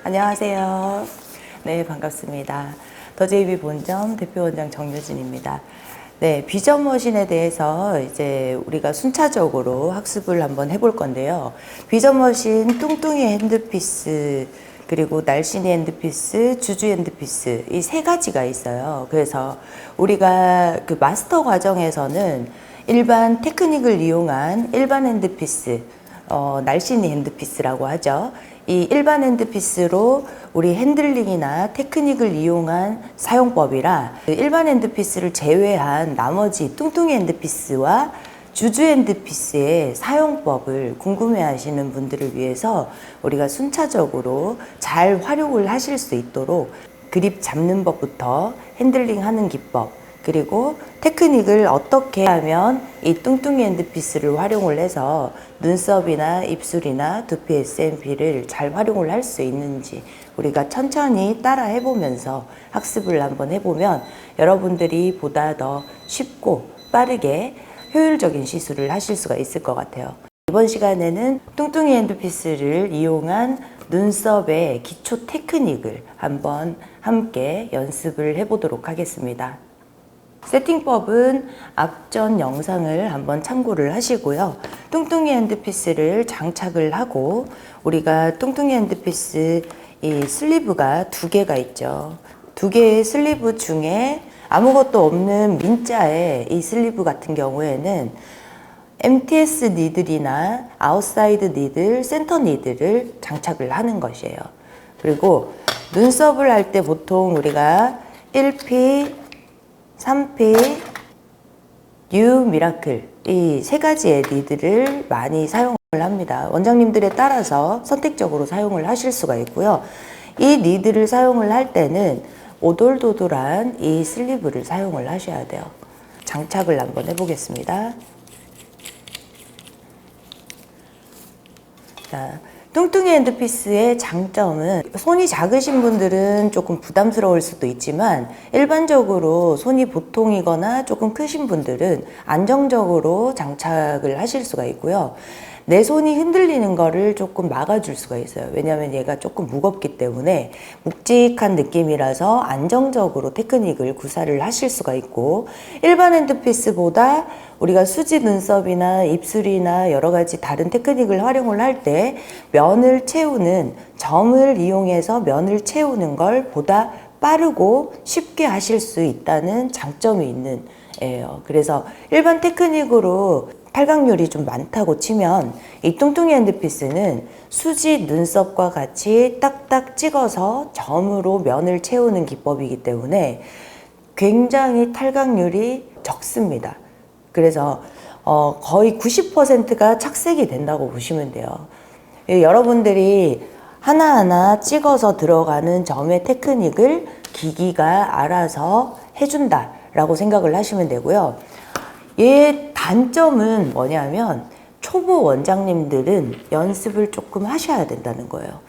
안녕하세요. 네, 반갑습니다. 더제이비 본점 대표원장 정유진입니다. 네, 비전 머신에 대해서 이제 우리가 순차적으로 학습을 한번 해볼 건데요. 비전 머신 뚱뚱이 핸드피스, 그리고 날씬이 핸드피스, 주주 핸드피스, 이 세 가지가 있어요. 그래서 우리가 그 마스터 과정에서는 일반 테크닉을 이용한 일반 핸드피스, 날씬이 핸드피스라고 하죠. 이 일반 핸드피스로 우리 핸들링이나 테크닉을 이용한 사용법이라 일반 핸드피스를 제외한 나머지 뚱뚱이 핸드피스와 주주 핸드피스의 사용법을 궁금해 하시는 분들을 위해서 우리가 순차적으로 잘 활용을 하실 수 있도록 그립 잡는 법부터 핸들링 하는 기법, 그리고 테크닉을 어떻게 하면 이 뚱뚱이 핸드피스를 활용을 해서 눈썹이나 입술이나 두피 SMP를 잘 활용을 할 수 있는지 우리가 천천히 따라 해보면서 학습을 한번 해보면 여러분들이 보다 더 쉽고 빠르게 효율적인 시술을 하실 수가 있을 것 같아요. 이번 시간에는 뚱뚱이 핸드피스를 이용한 눈썹의 기초 테크닉을 한번 함께 연습을 해보도록 하겠습니다. 세팅법은 앞전 영상을 한번 참고를 하시고요. 뚱뚱이 핸드피스를 장착을 하고 우리가 뚱뚱이 핸드피스 이 슬리브가 두 개가 있죠. 두 개의 슬리브 중에 아무것도 없는 민자의 이 슬리브 같은 경우에는 MTS 니들이나 아웃사이드 니들, 센터 니들을 장착을 하는 것이에요. 그리고 눈썹을 할 때 보통 우리가 1P, 3P, 뉴 미라클 이 세 가지의 니들을 많이 사용을 합니다. 원장님들에 따라서 선택적으로 사용을 하실 수가 있고요. 이 니들을 사용을 할 때는 오돌도돌한 이 슬리브를 사용을 하셔야 돼요. 장착을 한번 해보겠습니다. 자, 뚱뚱이 핸드피스의 장점은 손이 작으신 분들은 조금 부담스러울 수도 있지만 일반적으로 손이 보통이거나 조금 크신 분들은 안정적으로 장착을 하실 수가 있고요. 내 손이 흔들리는 거를 조금 막아줄 수가 있어요. 왜냐하면 얘가 조금 무겁기 때문에 묵직한 느낌이라서 안정적으로 테크닉을 구사를 하실 수가 있고, 일반 핸드피스보다 우리가 수지 눈썹이나 입술이나 여러 가지 다른 테크닉을 활용을 할 때 면을 채우는, 점을 이용해서 면을 채우는 걸 보다 빠르고 쉽게 하실 수 있다는 장점이 있는 애예요. 그래서 일반 테크닉으로 탈각률이 좀 많다고 치면 이 뚱뚱이 핸드피스는 수지 눈썹과 같이 딱딱 찍어서 점으로 면을 채우는 기법이기 때문에 굉장히 탈각률이 적습니다. 그래서 거의 90%가 착색이 된다고 보시면 돼요. 여러분들이 하나하나 찍어서 들어가는 점의 테크닉을 기기가 알아서 해준다 라고 생각을 하시면 되고요. 얘의 단점은 뭐냐면 초보 원장님들은 연습을 조금 하셔야 된다는 거예요.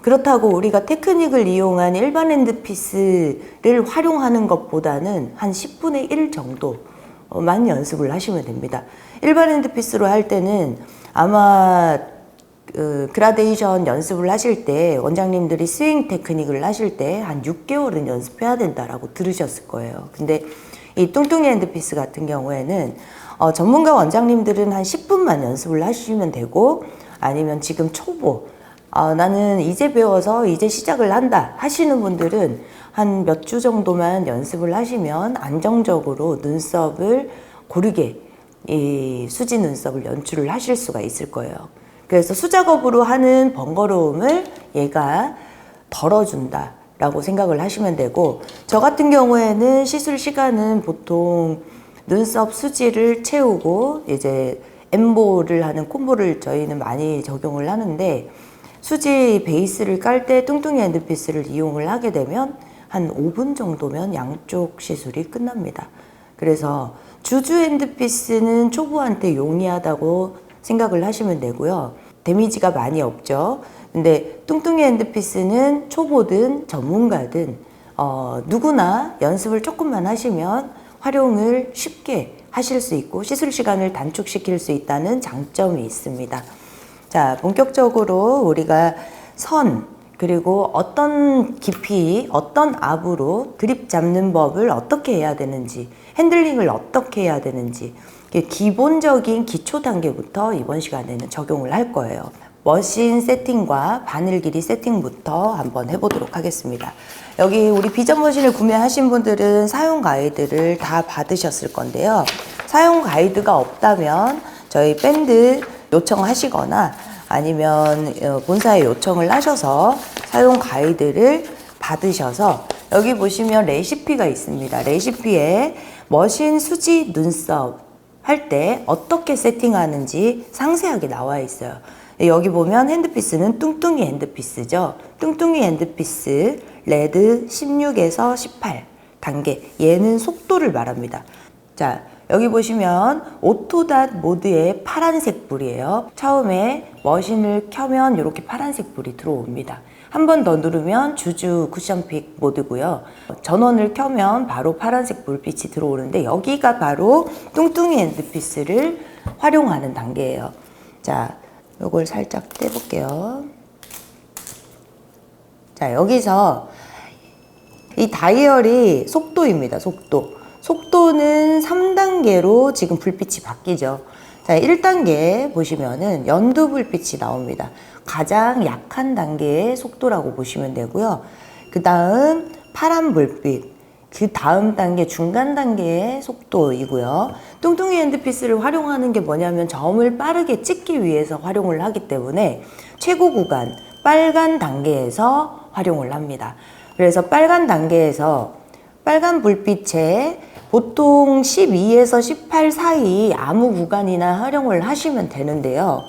그렇다고 우리가 테크닉을 이용한 일반 핸드피스를 활용하는 것보다는 한 10분의 1 정도만 연습을 하시면 됩니다. 일반 핸드피스로 할 때는 아마 그라데이션 연습을 하실 때 원장님들이 스윙 테크닉을 하실 때 한 6개월은 연습해야 된다라고 들으셨을 거예요. 근데 이 뚱뚱이 핸드피스 같은 경우에는 전문가 원장님들은 한 10분만 연습을 하시면 되고, 아니면 지금 초보, 나는 이제 배워서 이제 시작을 한다 하시는 분들은 한 몇 주 정도만 연습을 하시면 안정적으로 눈썹을 고르게 이 수지 눈썹을 연출을 하실 수가 있을 거예요. 그래서 수작업으로 하는 번거로움을 얘가 덜어준다 라고 생각을 하시면 되고, 저 같은 경우에는 시술 시간은 보통 눈썹 수지를 채우고 이제 엠보를 하는 콤보를 저희는 많이 적용을 하는데, 수지 베이스를 깔 때 뚱뚱이 핸드피스를 이용을 하게 되면 한 5분 정도면 양쪽 시술이 끝납니다. 그래서 주주 핸드피스는 초보한테 용이하다고 생각을 하시면 되고요. 데미지가 많이 없죠. 근데 뚱뚱이 핸드피스는 초보든 전문가든 누구나 연습을 조금만 하시면 활용을 쉽게 하실 수 있고 시술 시간을 단축시킬 수 있다는 장점이 있습니다. 자, 본격적으로 우리가 선, 그리고 어떤 깊이, 어떤 압으로 그립 잡는 법을 어떻게 해야 되는지, 핸들링을 어떻게 해야 되는지, 기본적인 기초 단계부터 이번 시간에는 적용을 할 거예요. 머신 세팅과 바늘 길이 세팅부터 한번 해보도록 하겠습니다. 여기 우리 비전 머신을 구매하신 분들은 사용 가이드를 다 받으셨을 건데요. 사용 가이드가 없다면 저희 밴드 요청하시거나 아니면 본사에 요청을 하셔서 사용 가이드를 받으셔서 여기 보시면 레시피가 있습니다. 레시피에 머신 수지 눈썹 할 때 어떻게 세팅하는지 상세하게 나와 있어요. 여기 보면 핸드피스는 뚱뚱이 핸드피스죠. 뚱뚱이 핸드피스 레드 16에서 18 단계. 얘는 속도를 말합니다. 자, 여기 보시면 오토닷 모드의 파란색 불이에요. 처음에 머신을 켜면 이렇게 파란색 불이 들어옵니다. 한 번 더 누르면 주주 쿠션픽 모드고요. 전원을 켜면 바로 파란색 불빛이 들어오는데 여기가 바로 뚱뚱이 핸드피스를 활용하는 단계예요. 자, 요걸 살짝 떼볼게요. 자, 여기서 이 다이얼이 속도입니다. 속도는 3단계로 지금 불빛이 바뀌죠. 자, 1단계 보시면은 연두 불빛이 나옵니다. 가장 약한 단계의 속도라고 보시면 되고요. 그 다음 파란 불빛, 그 다음 단계 중간 단계의 속도이고요. 뚱뚱이 핸드피스를 활용하는 게 뭐냐면 점을 빠르게 찍기 위해서 활용을 하기 때문에 최고 구간 빨간 단계에서 활용을 합니다. 그래서 빨간 단계에서 빨간 불빛에 보통 12에서 18 사이 아무 구간이나 활용을 하시면 되는데요.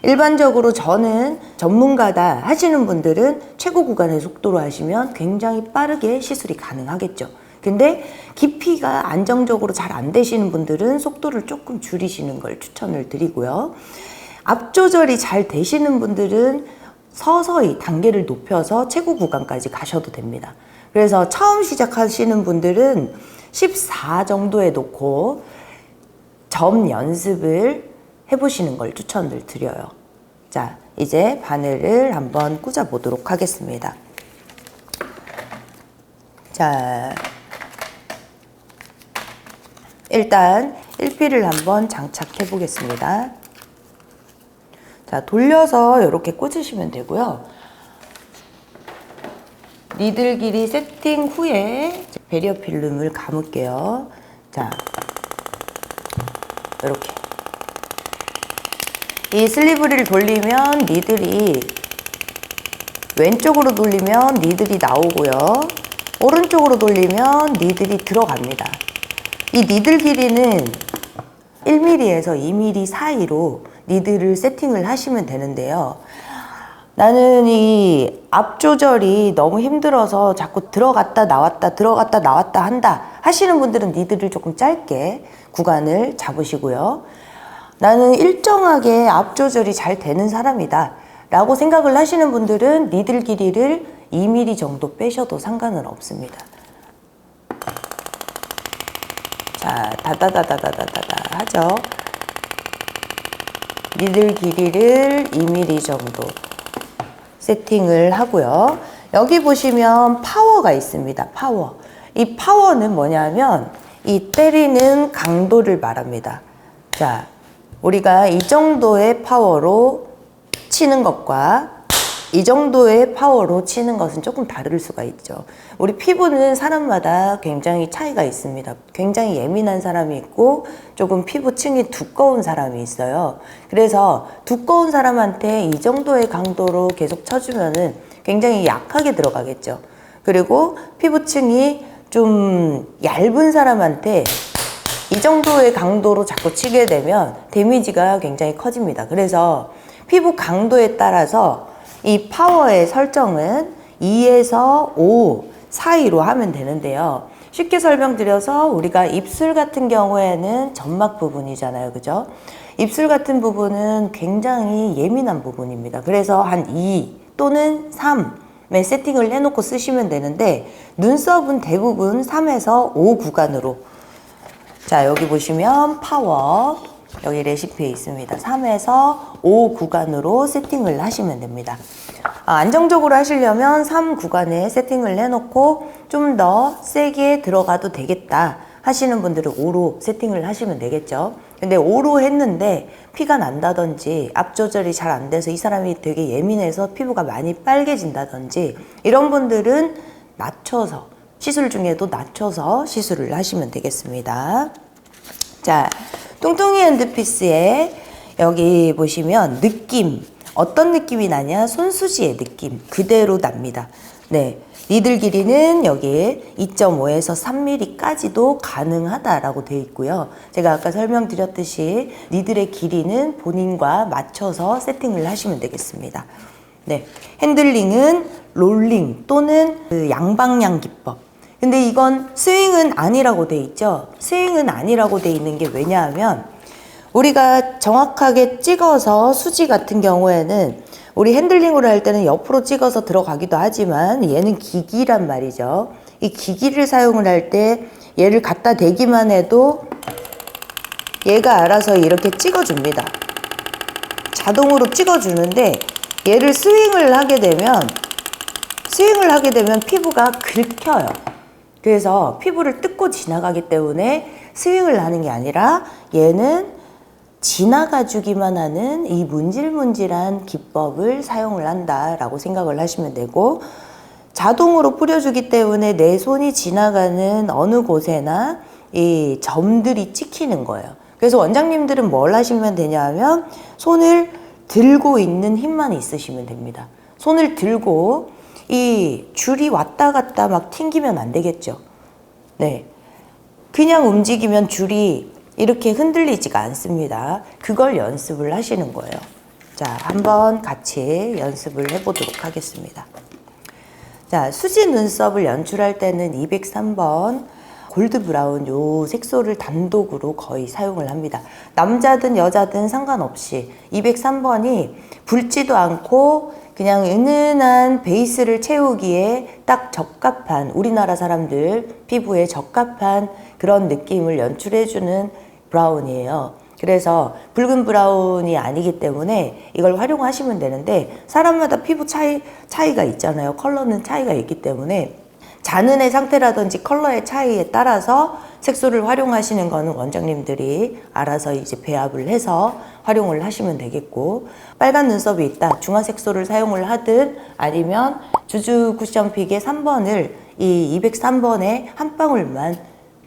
일반적으로 저는 전문가다 하시는 분들은 최고 구간의 속도로 하시면 굉장히 빠르게 시술이 가능하겠죠. 근데 깊이가 안정적으로 잘 안 되시는 분들은 속도를 조금 줄이시는 걸 추천을 드리고요. 압 조절이 잘 되시는 분들은 서서히 단계를 높여서 최고 구간까지 가셔도 됩니다. 그래서 처음 시작하시는 분들은 14 정도에 놓고 점 연습을 해보시는 걸 추천을 드려요. 자, 이제 바늘을 한번 꽂아 보도록 하겠습니다. 자, 일단 1피를 한번 장착해 보겠습니다. 자, 돌려서 이렇게 꽂으시면 되고요. 니들 길이 세팅 후에 베리어 필름을 감을게요. 자, 이렇게. 이 슬리브를 돌리면 니들이 왼쪽으로 돌리면 니들이 나오고요. 오른쪽으로 돌리면 니들이 들어갑니다. 이 니들 길이는 1mm에서 2mm 사이로 니들을 세팅을 하시면 되는데요. 나는 이 압 조절이 너무 힘들어서 자꾸 들어갔다 나왔다 한다 하시는 분들은 니들을 조금 짧게 구간을 잡으시고요. 나는 일정하게 압 조절이 잘 되는 사람이다 라고 생각을 하시는 분들은 니들 길이를 2mm 정도 빼셔도 상관은 없습니다. 자, 다다다다다다다 하죠. 니들 길이를 2mm 정도 세팅을 하고요. 여기 보시면 파워가 있습니다. 파워. 이 파워는 뭐냐면 이 때리는 강도를 말합니다. 자, 우리가 이 정도의 파워로 치는 것과 이 정도의 파워로 치는 것은 조금 다를 수가 있죠. 우리 피부는 사람마다 굉장히 차이가 있습니다. 굉장히 예민한 사람이 있고 조금 피부층이 두꺼운 사람이 있어요. 그래서 두꺼운 사람한테 이 정도의 강도로 계속 쳐주면은 굉장히 약하게 들어가겠죠. 그리고 피부층이 좀 얇은 사람한테 이 정도의 강도로 자꾸 치게 되면 데미지가 굉장히 커집니다. 그래서 피부 강도에 따라서 이 파워의 설정은 2에서 5 사이로 하면 되는데요. 쉽게 설명드려서 우리가 입술 같은 경우에는 점막 부분이잖아요. 그죠? 입술 같은 부분은 굉장히 예민한 부분입니다. 그래서 한 2 또는 3에 세팅을 해놓고 쓰시면 되는데 눈썹은 대부분 3에서 5 구간으로. 자, 여기 보시면 파워 여기 레시피에 있습니다. 3에서 5 구간으로 세팅을 하시면 됩니다. 안정적으로 하시려면 3 구간에 세팅을 해놓고 좀 더 세게 들어가도 되겠다 하시는 분들은 5로 세팅을 하시면 되겠죠. 근데 5로 했는데 피가 난다든지 압 조절이 잘 안 돼서 이 사람이 되게 예민해서 피부가 많이 빨개진다든지 이런 분들은 낮춰서, 시술 중에도 낮춰서 시술을 하시면 되겠습니다. 자, 뚱뚱이 핸드피스에 여기 보시면 느낌, 어떤 느낌이 나냐? 손수지의 느낌 그대로 납니다. 네, 니들 길이는 여기 2.5에서 3mm까지도 가능하다라고 되어 있고요. 제가 아까 설명드렸듯이 니들의 길이는 본인과 맞춰서 세팅을 하시면 되겠습니다. 네, 핸들링은 롤링 또는 그 양방향 기법. 근데 이건 스윙은 아니라고 돼 있죠. 스윙은 아니라고 돼 있는 게 왜냐하면 우리가 정확하게 찍어서 수지 같은 경우에는 우리 핸들링으로 할 때는 옆으로 찍어서 들어가기도 하지만 얘는 기기란 말이죠. 이 기기를 사용을 할 때 얘를 갖다 대기만 해도 얘가 알아서 이렇게 찍어줍니다. 자동으로 찍어주는데 얘를 스윙을 하게 되면 피부가 긁혀요. 그래서 피부를 뜯고 지나가기 때문에 스윙을 하는 게 아니라 얘는 지나가 주기만 하는 이 문질문질한 기법을 사용을 한다라고 생각을 하시면 되고, 자동으로 뿌려주기 때문에 내 손이 지나가는 어느 곳에나 이 점들이 찍히는 거예요. 그래서 원장님들은 뭘 하시면 되냐 하면 손을 들고 있는 힘만 있으시면 됩니다. 손을 들고 이 줄이 왔다 갔다 막 튕기면 안 되겠죠. 네, 그냥 움직이면 줄이 이렇게 흔들리지가 않습니다. 그걸 연습을 하시는 거예요. 자, 한번 같이 연습을 해보도록 하겠습니다. 자, 수지 눈썹을 연출할 때는 203번 골드 브라운 요 색소를 단독으로 거의 사용을 합니다. 남자든 여자든 상관없이 203번이 붉지도 않고 그냥 은은한 베이스를 채우기에 딱 적합한, 우리나라 사람들 피부에 적합한 그런 느낌을 연출해주는 브라운이에요. 그래서 붉은 브라운이 아니기 때문에 이걸 활용하시면 되는데, 사람마다 피부 차이가 있잖아요. 컬러는 차이가 있기 때문에 잔흔의 상태라든지 컬러의 차이에 따라서 색소를 활용하시는 거는 원장님들이 알아서 이제 배합을 해서 활용을 하시면 되겠고, 빨간 눈썹이 있다, 중화 색소를 사용을 하든 아니면 주주 쿠션픽의 3번을 이 203번에 한 방울만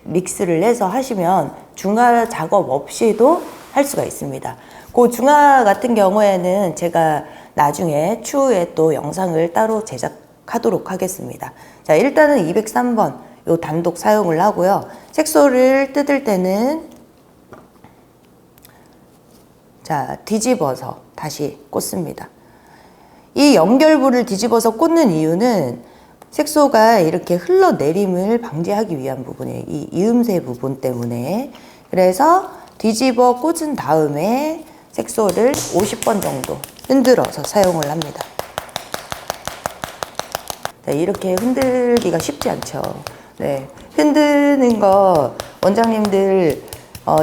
믹스를 해서 하시면 중화 작업 없이도 할 수가 있습니다. 그 중화 같은 경우에는 제가 나중에 추후에 또 영상을 따로 제작하도록 하겠습니다. 자, 일단은 203번 요 단독 사용을 하고요. 색소를 뜯을 때는 자, 뒤집어서 다시 꽂습니다. 이 연결부를 뒤집어서 꽂는 이유는 색소가 이렇게 흘러내림을 방지하기 위한 부분이에요. 이 이음새 부분 때문에. 그래서 뒤집어 꽂은 다음에 색소를 50번 정도 흔들어서 사용을 합니다. 네, 이렇게 흔들기가 쉽지 않죠. 네, 흔드는 거 원장님들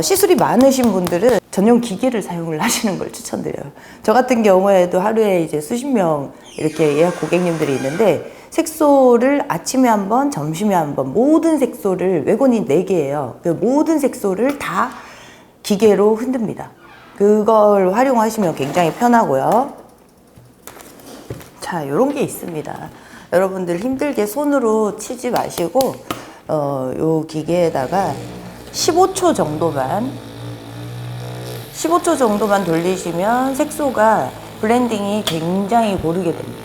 시술이 많으신 분들은 전용 기계를 사용을 하시는 걸 추천드려요. 저 같은 경우에도 하루에 이제 수십 명 이렇게 예약 고객님들이 있는데, 색소를 아침에 한 번, 점심에 한 번, 모든 색소를, 외곤이 4개예요. 그 모든 색소를 다 기계로 흔듭니다. 그걸 활용하시면 굉장히 편하고요. 자, 요런 게 있습니다. 여러분들 힘들게 손으로 치지 마시고 요 기계에다가 15초 정도만 돌리시면 색소가 블렌딩이 굉장히 고르게 됩니다.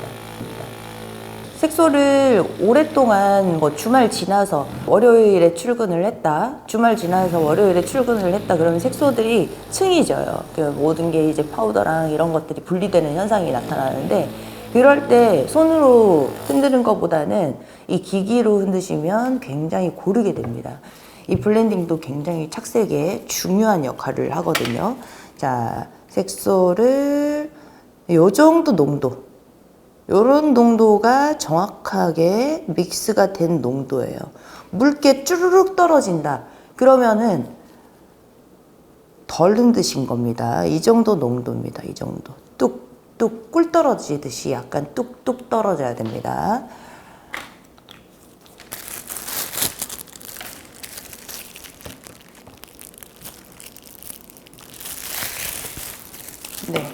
색소를 오랫동안 주말 지나서 월요일에 출근을 했다, 그러면 색소들이 층이 져요. 모든 게 이제 파우더랑 이런 것들이 분리되는 현상이 나타나는데, 그럴 때 손으로 흔드는 것보다는 이 기기로 흔드시면 굉장히 고르게 됩니다. 이 블렌딩도 굉장히 착색에 중요한 역할을 하거든요. 자, 색소를 요 정도 농도, 요런 농도가 정확하게 믹스가 된 농도예요. 묽게 쭈르륵 떨어진다 그러면은 덜 흔드신 겁니다. 이 정도 농도입니다. 이 정도. 뚝뚝 꿀 떨어지듯이 약간 뚝뚝 떨어져야 됩니다. 네.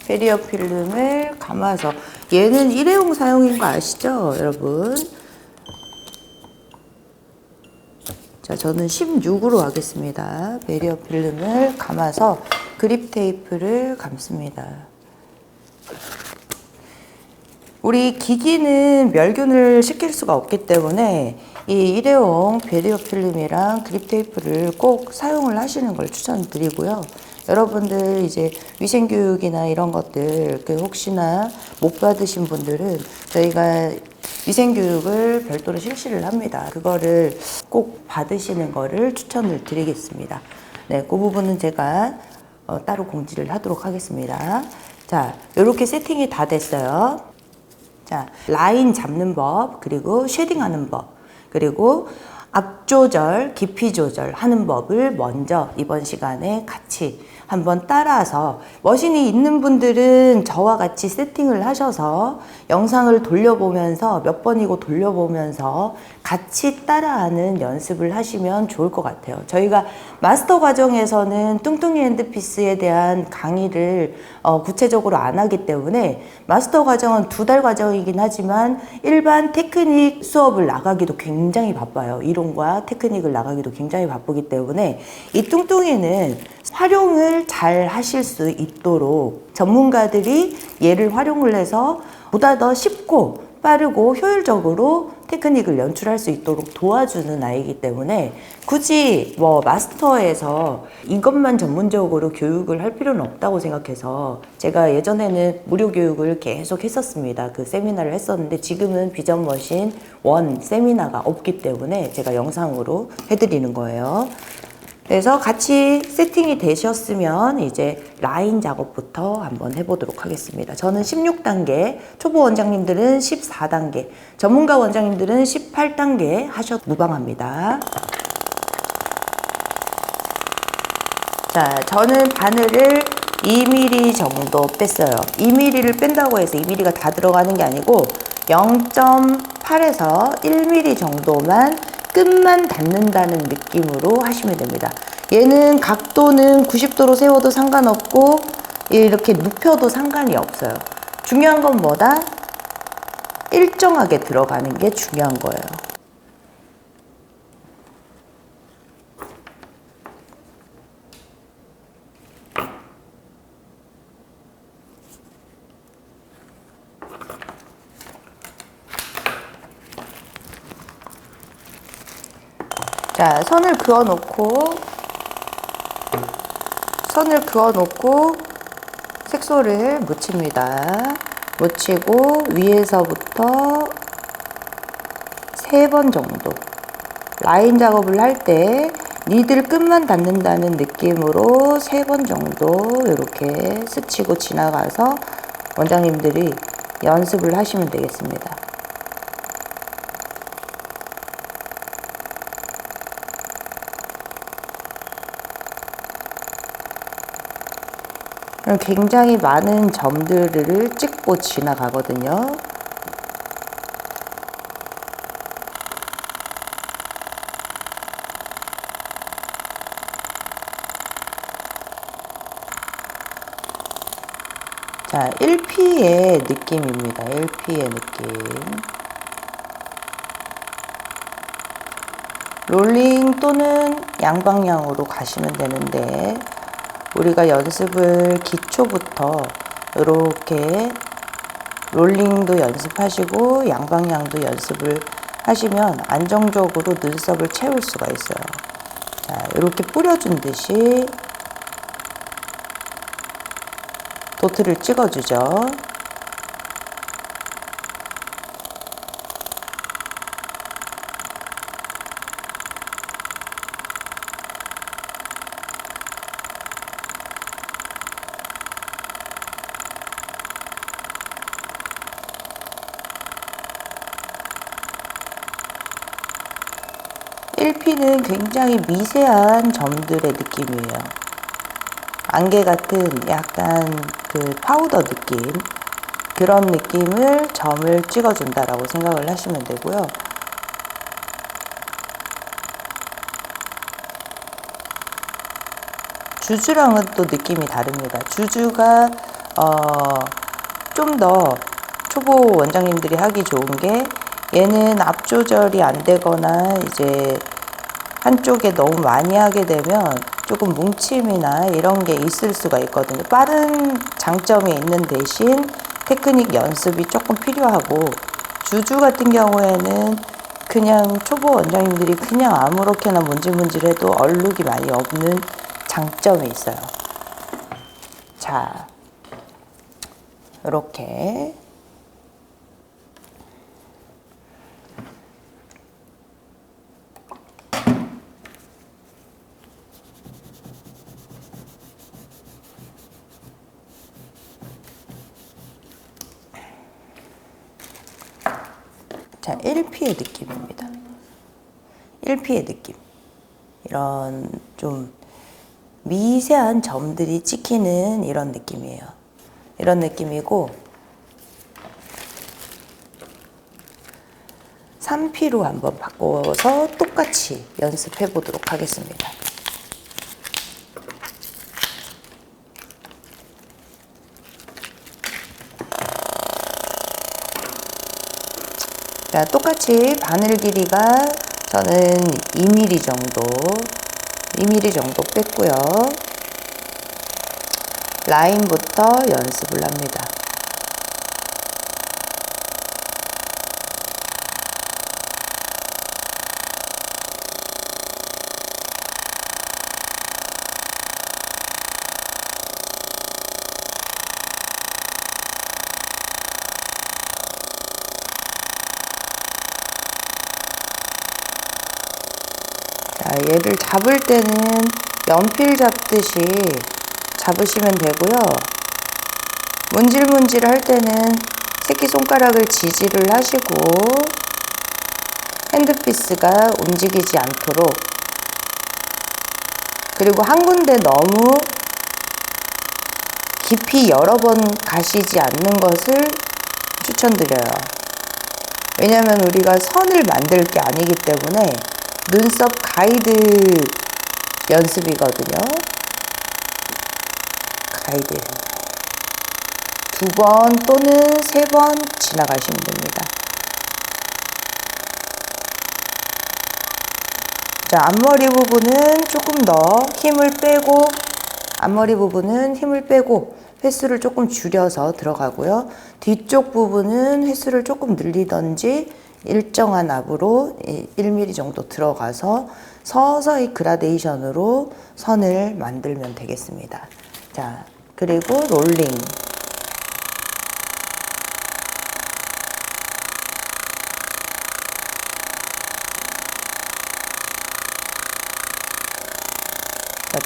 베리어 필름을 감아서, 얘는 일회용 사용인 거 아시죠, 여러분? 자, 저는 16으로 하겠습니다. 베리어 필름을 감아서 그립 테이프를 감습니다. 우리 기기는 멸균을 시킬 수가 없기 때문에 이 일회용 베리어 필름이랑 그립 테이프를 꼭 사용을 하시는 걸 추천드리고요. 여러분들 이제 위생교육이나 이런 것들 혹시나 못 받으신 분들은 저희가 위생교육을 별도로 실시를 합니다. 그거를 꼭 받으시는 거를 추천을 드리겠습니다. 네, 그 부분은 제가 따로 공지를 하도록 하겠습니다. 자, 이렇게 세팅이 다 됐어요. 자, 라인 잡는 법, 그리고 쉐딩하는 법, 그리고 앞 조절, 깊이 조절하는 법을 먼저 이번 시간에 같이 한번 따라서, 머신이 있는 분들은 저와 같이 세팅을 하셔서 영상을 돌려보면서 몇 번이고 돌려보면서 같이 따라하는 연습을 하시면 좋을 것 같아요. 저희가 마스터 과정에서는 뚱뚱이 핸드피스에 대한 강의를 구체적으로 안 하기 때문에 마스터 과정은 2달 과정이긴 하지만 일반 테크닉 수업을 나가기도 굉장히 바빠요. 이론과 테크닉을 나가기도 굉장히 바쁘기 때문에 이 뚱뚱이는 활용을 잘 하실 수 있도록 전문가들이 얘를 활용을 해서 보다 더 쉽고 빠르고 효율적으로 테크닉을 연출할 수 있도록 도와주는 아이이기 때문에 굳이 뭐 마스터에서 이것만 전문적으로 교육을 할 필요는 없다고 생각해서 제가 예전에는 무료 교육을 계속 했었습니다. 그 세미나를 했었는데 지금은 비전 머신 1 세미나가 없기 때문에 제가 영상으로 해드리는 거예요. 그래서 같이 세팅이 되셨으면 이제 라인 작업부터 한번 해보도록 하겠습니다. 저는 16단계, 초보 원장님들은 14단계, 전문가 원장님들은 18단계 하셔도 무방합니다. 자, 저는 바늘을 2mm 정도 뺐어요. 2mm를 뺀다고 해서 2mm가 다 들어가는 게 아니고 0.8에서 1mm 정도만 끝만 닿는다는 느낌으로 하시면 됩니다. 얘는 각도는 90도로 세워도 상관없고 이렇게 눕혀도 상관이 없어요. 중요한 건 뭐다? 일정하게 들어가는 게 중요한 거예요. 자, 선을 그어 놓고 색소를 묻힙니다. 묻히고 위에서부터 3번 정도 라인 작업을 할 때 니들 끝만 닿는다는 느낌으로 3번 정도 이렇게 스치고 지나가서 원장님들이 연습을 하시면 되겠습니다. 굉장히 많은 점들을 찍고 지나가거든요. 자, 1P의 느낌입니다. 1P의 느낌. 롤링 또는 양방향으로 가시면 되는데 우리가 연습을 기초부터 이렇게 롤링도 연습하시고 양방향도 연습을 하시면 안정적으로 눈썹을 채울 수가 있어요. 자, 이렇게 뿌려준 듯이 도트를 찍어주죠. 1P는 굉장히 미세한 점들의 느낌이에요. 안개 같은 약간 그 파우더 느낌, 그런 느낌을 점을 찍어준다라고 생각을 하시면 되고요. 주주랑은 또 느낌이 다릅니다. 주주가 좀 더 초보 원장님들이 하기 좋은 게, 얘는 앞 조절이 안 되거나 이제 한쪽에 너무 많이 하게 되면 조금 뭉침이나 이런 게 있을 수가 있거든요. 빠른 장점이 있는 대신 테크닉 연습이 조금 필요하고, 주주 같은 경우에는 그냥 초보 원장님들이 그냥 아무렇게나 문질문질 해도 얼룩이 많이 없는 장점이 있어요. 자, 이렇게 자, 1P의 느낌입니다. 1P의 느낌. 이런 좀 미세한 점들이 찍히는 이런 느낌이에요. 이런 느낌이고, 3P로 한번 바꿔서 똑같이 연습해 보도록 하겠습니다. 자, 똑같이 바늘 길이가 저는 2mm 정도 뺐고요. 라인부터 연습을 합니다. 자, 얘를 잡을 때는 연필 잡듯이 잡으시면 되고요. 문질문질 할 때는 새끼손가락을 지지를 하시고 핸드피스가 움직이지 않도록, 그리고 한 군데 너무 깊이 여러 번 가시지 않는 것을 추천드려요. 왜냐하면 우리가 선을 만들 게 아니기 때문에 눈썹 가이드 연습이거든요. 가이드 2번 또는 3번 지나가시면 됩니다. 자, 앞머리 부분은 조금 더 힘을 빼고, 앞머리 부분은 힘을 빼고 횟수를 조금 줄여서 들어가고요. 뒤쪽 부분은 횟수를 조금 늘리던지 일정한 압으로 1mm 정도 들어가서 서서히 그라데이션으로 선을 만들면 되겠습니다. 자, 그리고 롤링.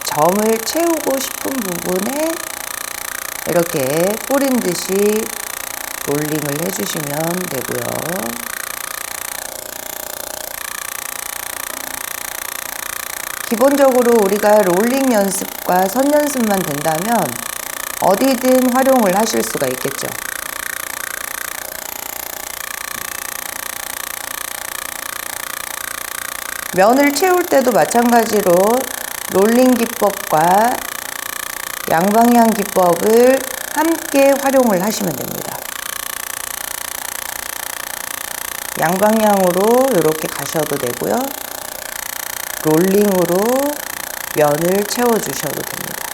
점을 채우고 싶은 부분에 이렇게 뿌린 듯이 롤링을 해주시면 되고요. 기본적으로 우리가 롤링 연습과 선 연습만 된다면 어디든 활용을 하실 수가 있겠죠. 면을 채울 때도 마찬가지로 롤링 기법과 양방향 기법을 함께 활용을 하시면 됩니다. 양방향으로 이렇게 가셔도 되고요. 롤링으로 면을 채워주셔도 됩니다.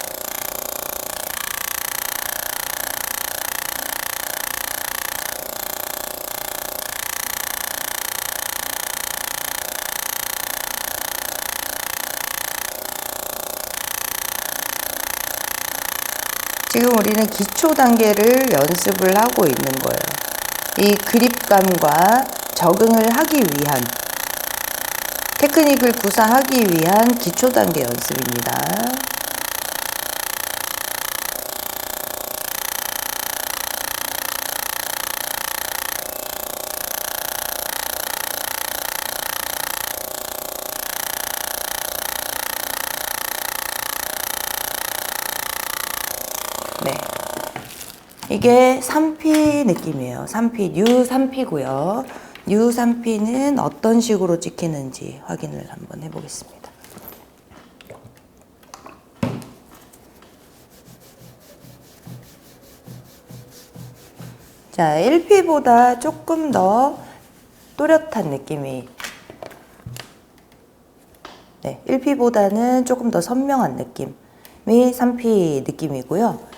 지금 우리는 기초 단계를 연습을 하고 있는 거예요. 이 그립감과 적응을 하기 위한, 테크닉을 구사하기 위한 기초 단계 연습입니다. 네. 이게 3P 느낌이에요. 3P, 뉴 3P고요. 뉴 3P는 어떤 식으로 찍히는지 확인을 한번 해보겠습니다. 자, 1P보다 조금 더 또렷한 느낌이, 네, 1P보다는 조금 더 선명한 느낌이 3P 느낌이고요.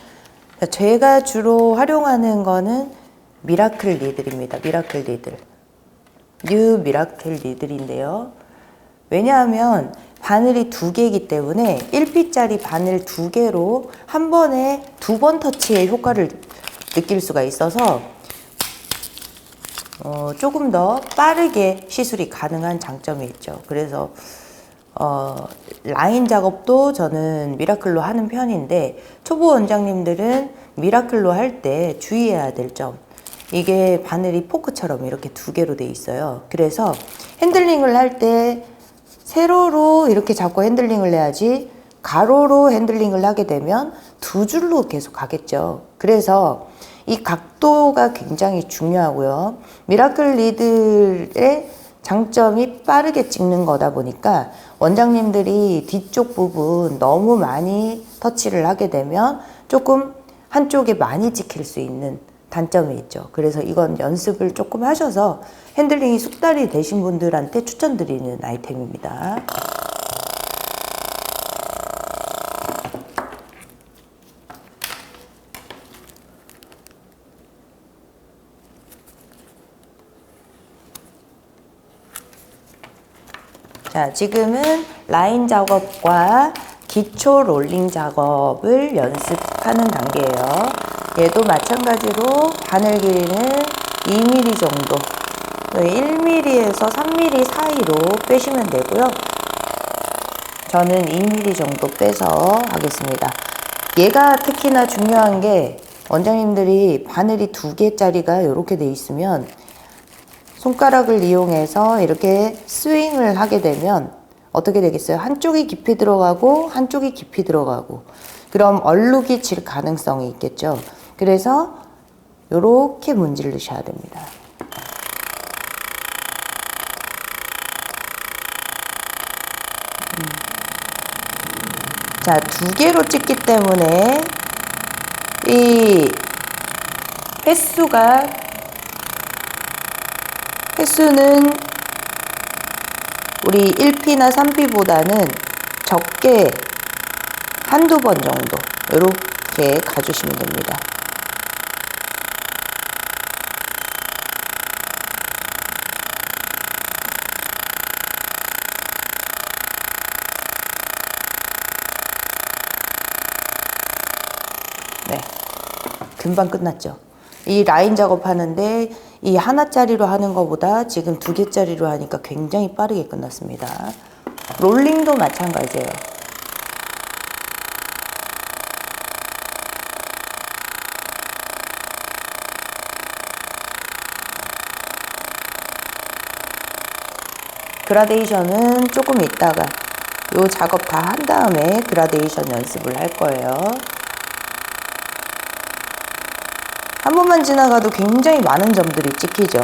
제가 주로 활용하는 거는 미라클 니들입니다. 미라클 니들. 뉴 미라클 니들인데요. 왜냐하면 바늘이 2개이기 때문에 1P짜리 바늘 2개로 한 번에 2번 터치의 효과를 느낄 수가 있어서 조금 더 빠르게 시술이 가능한 장점이 있죠. 그래서 라인 작업도 저는 미라클로 하는 편인데, 초보 원장님들은 미라클로 할 때 주의해야 될 점, 이게 바늘이 포크처럼 이렇게 2개로 돼 있어요. 그래서 핸들링을 할 때 세로로 이렇게 잡고 핸들링을 해야지, 가로로 핸들링을 하게 되면 2줄로 계속 가겠죠. 그래서 이 각도가 굉장히 중요하고요. 미라클 니들의 장점이 빠르게 찍는 거다 보니까 원장님들이 뒤쪽 부분 너무 많이 터치를 하게 되면 조금 한쪽에 많이 찍힐 수 있는 단점이 있죠. 그래서 이건 연습을 조금 하셔서 핸들링이 숙달이 되신 분들한테 추천드리는 아이템입니다. 자, 지금은 라인 작업과 기초 롤링 작업을 연습하는 단계예요. 얘도 마찬가지로 바늘 길이는 2mm 정도, 1mm에서 3mm 사이로 빼시면 되고요. 저는 2mm 정도 빼서 하겠습니다. 얘가 특히나 중요한 게, 원장님들이 바늘이 2개짜리가 이렇게 돼 있으면 손가락을 이용해서 이렇게 스윙을 하게 되면 어떻게 되겠어요? 한쪽이 깊이 들어가고 한쪽이 깊이 들어가고, 그럼 얼룩이 질 가능성이 있겠죠. 그래서 이렇게 문지르셔야 됩니다. 자, 2개로 찍기 때문에 이 횟수는 우리 1P나 3P보다는 적게 한두 번 정도 이렇게 가주시면 됩니다. 네, 금방 끝났죠. 이 라인 작업하는데 이 하나짜리로 하는 것보다 지금 2개짜리로 하니까 굉장히 빠르게 끝났습니다. 롤링도 마찬가지예요. 그라데이션은 조금 있다가 요 작업 다 한 다음에 그라데이션 연습을 할 거예요. 한 번만 지나가도 굉장히 많은 점들이 찍히죠.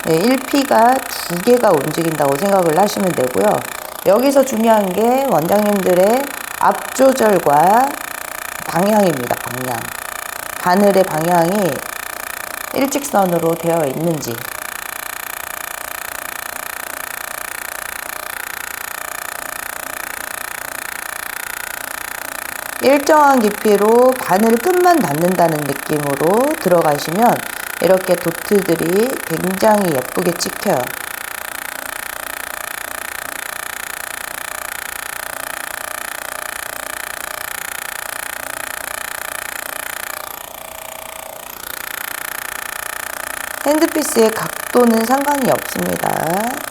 네, 1P가 2개가 움직인다고 생각을 하시면 되고요. 여기서 중요한 게 원장님들의 앞 조절과 방향입니다. 방향. 바늘의 방향이 일직선으로 되어 있는지, 일정한 깊이로 바늘 끝만 닿는다는 느낌으로 들어가시면 이렇게 도트들이 굉장히 예쁘게 찍혀요. 핸드피스의 각도는 상관이 없습니다.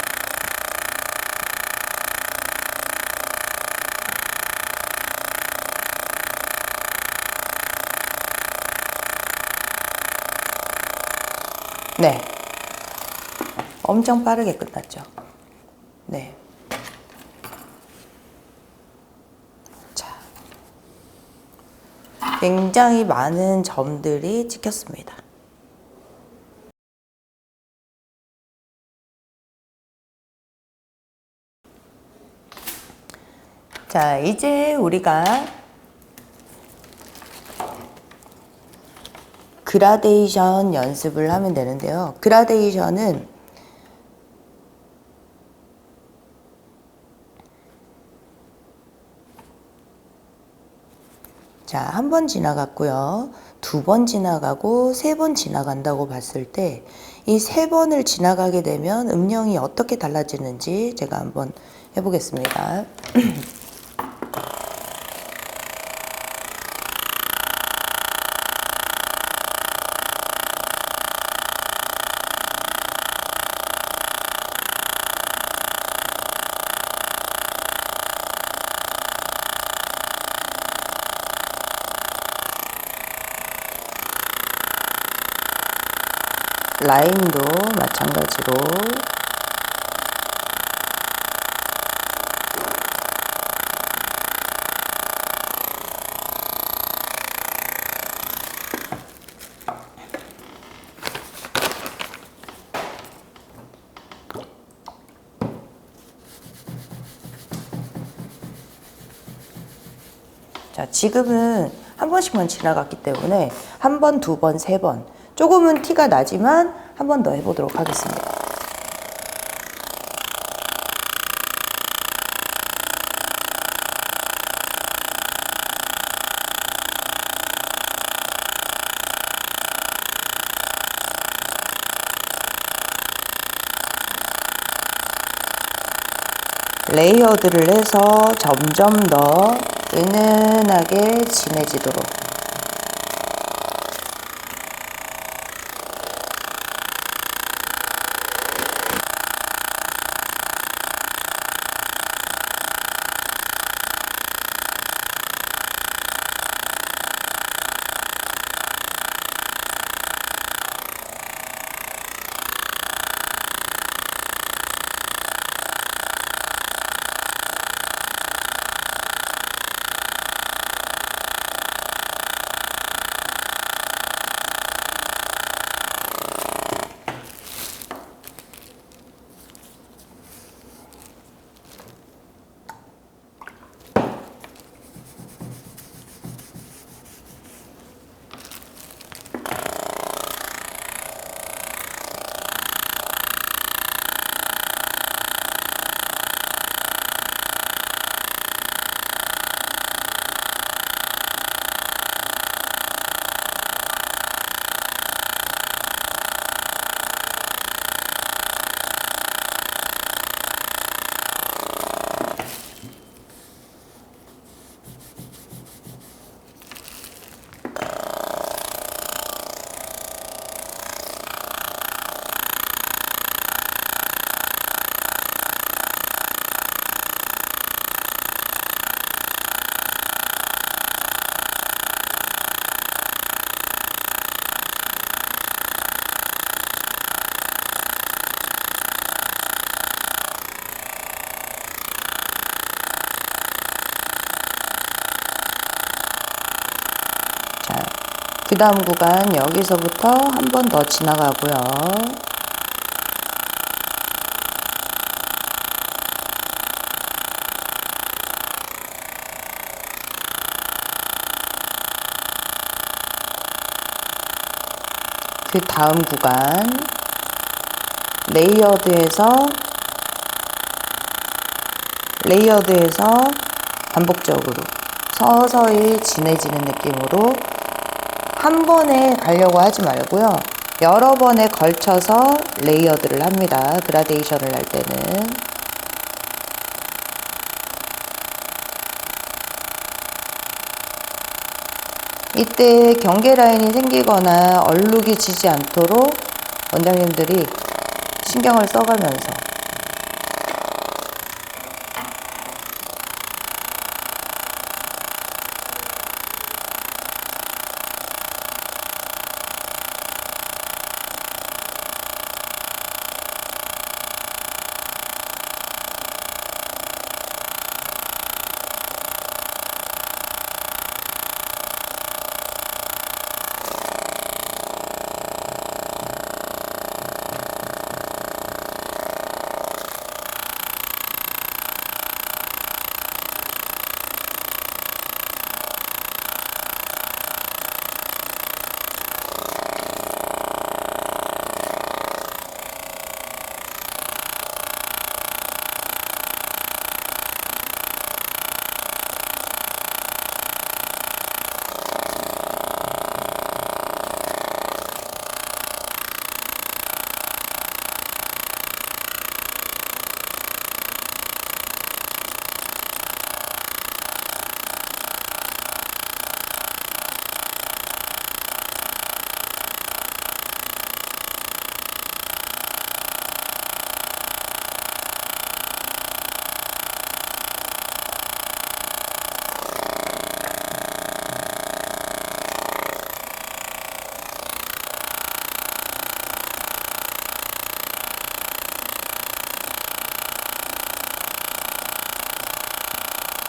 네, 엄청 빠르게 끝났죠. 네. 자, 굉장히 많은 점들이 찍혔습니다. 자, 이제 우리가 그라데이션 연습을 하면 되는데요. 그라데이션은 자, 한 번 지나갔고요. 두 번 지나가고 세 번 지나간다고 봤을 때 이 세 번을 지나가게 되면 음영이 어떻게 달라지는지 제가 한번 해보겠습니다. 라인도 마찬가지로 자, 지금은 한 번씩만 지나갔기 때문에 한 번, 두 번, 세 번 조금은 티가 나지만 한 번 더 해보도록 하겠습니다. 레이어드를 해서 점점 더 은은하게 진해지도록. 그 다음 구간 여기서부터 한 번 더 지나가고요. 그 다음 구간 레이어드에서 반복적으로 서서히 진해지는 느낌으로 한 번에 가려고 하지 말고요. 여러 번에 걸쳐서 레이어드를 합니다. 그라데이션을 할 때는. 이때 경계 라인이 생기거나 얼룩이 지지 않도록 원장님들이 신경을 써가면서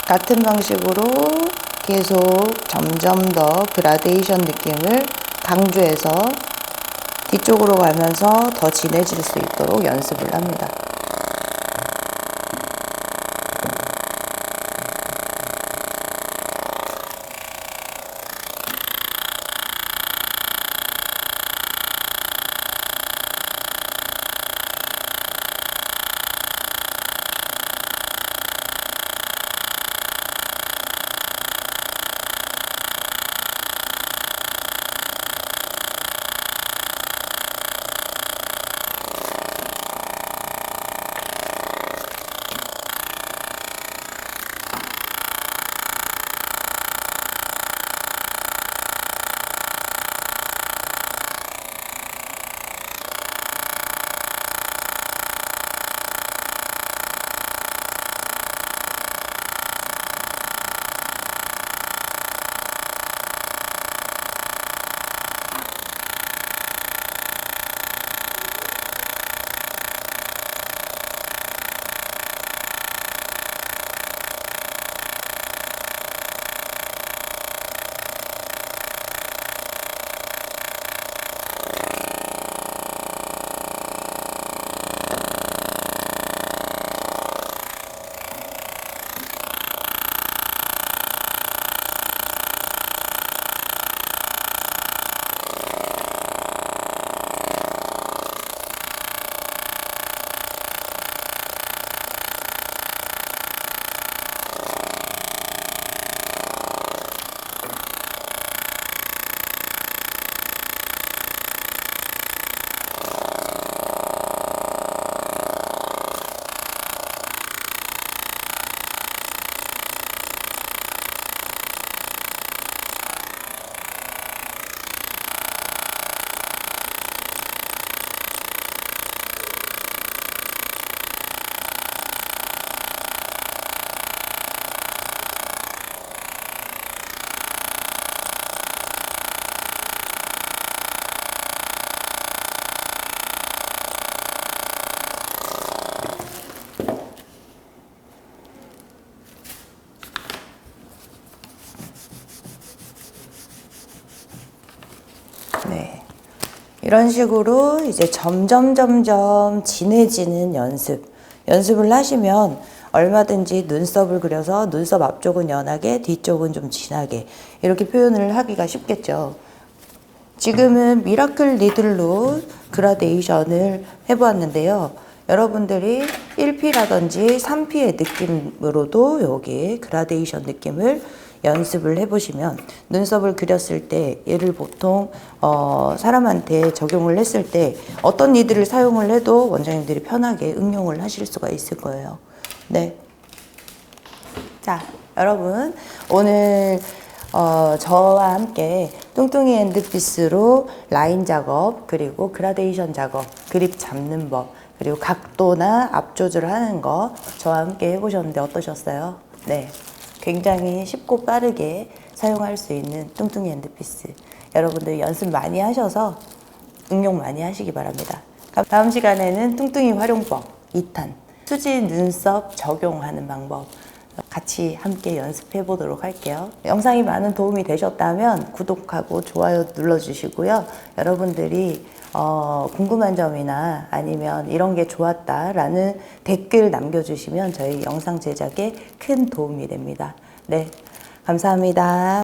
같은 방식으로 계속 점점 더 그라데이션 느낌을 강조해서 뒤쪽으로 가면서 더 진해질 수 있도록 연습을 합니다. 네. 이런 식으로 이제 점점 진해지는 연습을 하시면 얼마든지 눈썹을 그려서 눈썹 앞쪽은 연하게 뒤쪽은 좀 진하게 이렇게 표현을 하기가 쉽겠죠. 지금은 미라클 니들로 그라데이션을 해보았는데요. 여러분들이 1P라든지 3P의 느낌으로도 여기 그라데이션 느낌을 연습을 해보시면 눈썹을 그렸을 때 얘를 보통 사람한테 적용을 했을 때 어떤 니들을 사용을 해도 원장님들이 편하게 응용을 하실 수가 있을 거예요. 네. 자, 여러분 오늘 저와 함께 뚱뚱이 핸드피스로 라인 작업 그리고 그라데이션 작업, 그립 잡는 법 그리고 각도나 앞 조절하는 거 저와 함께 해보셨는데 어떠셨어요? 네. 굉장히 쉽고 빠르게 사용할 수 있는 뚱뚱이 핸드피스. 여러분들 연습 많이 하셔서 응용 많이 하시기 바랍니다. 다음 시간에는 뚱뚱이 활용법 2탄 수지 눈썹 적용하는 방법 같이 함께 연습해 보도록 할게요. 영상이 많은 도움이 되셨다면 구독하고 좋아요 눌러주시고요. 여러분들이 궁금한 점이나 아니면 이런 게 좋았다라는 댓글 남겨주시면 저희 영상 제작에 큰 도움이 됩니다. 네, 감사합니다.